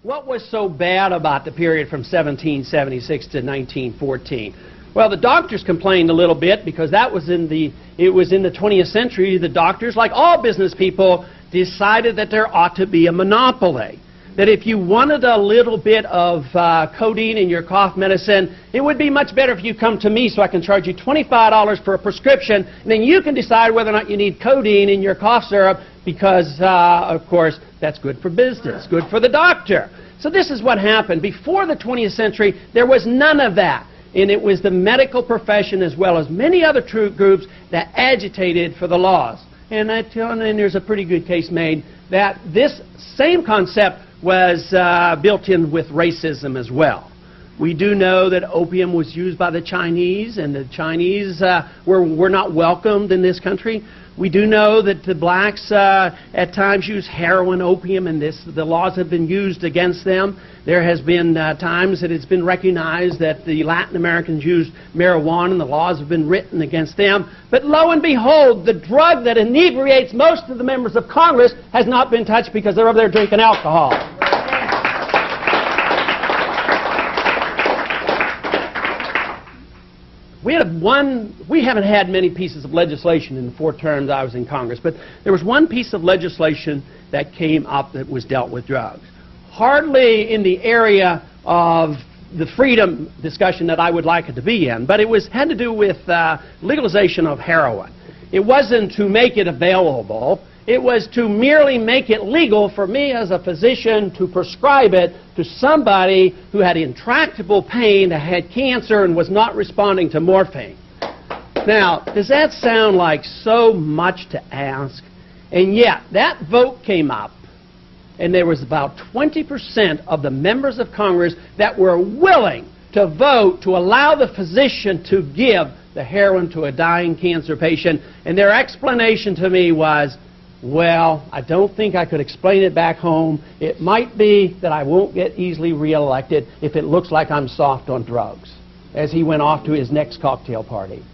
What was so bad about the period from 1776 to 1914? Well, the doctors complained a little bit because it was in the 20th century. The doctors, like all business people, decided that there ought to be a monopoly. That if you wanted a little bit of codeine in your cough medicine, it would be much better if you come to me so I can charge you $25 for a prescription, and then you can decide whether or not you need codeine in your cough syrup because, of course, that's good for business, good for the doctor. So this is what happened. Before the 20th century, there was none of that. And it was the medical profession as well as many other groups that agitated for the laws. And there's a pretty good case made that this same concept was built in with racism as well. We do know that opium was used by the Chinese, and the Chinese were not welcomed in this country. We do know that the blacks at times use heroin, opium, and the laws have been used against them. There has been times that it's been recognized that the Latin Americans used marijuana, and the laws have been written against them. But lo and behold, the drug that inebriates most of the members of Congress has not been touched because they're over there drinking alcohol. We haven't had many pieces of legislation in the 4 terms I was in Congress, but there was one piece of legislation that came up that was dealt with drugs. Hardly in the area of the freedom discussion that I would like it to be in, but it had to do with legalization of heroin. It wasn't to make it available. It was to merely make it legal for me as a physician to prescribe it to somebody who had intractable pain, that had cancer, and was not responding to morphine. Now, does that sound like so much to ask? And yet, that vote came up, and there was about 20% of the members of Congress that were willing to vote to allow the physician to give the heroin to a dying cancer patient. And their explanation to me was, well, I don't think I could explain it back home. It might be that I won't get easily reelected if it looks like I'm soft on drugs, as he went off to his next cocktail party.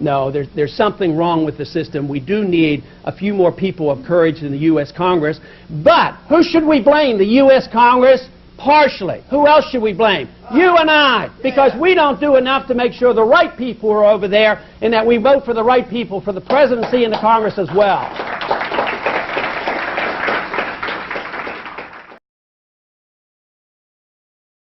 No, there's something wrong with the system. We do need a few more people of courage in the U.S. Congress. But who should we blame? The U.S. Congress? Partially. Who else should we blame? You and I. Because we don't do enough to make sure the right people are over there and that we vote for the right people for the presidency and the Congress as well.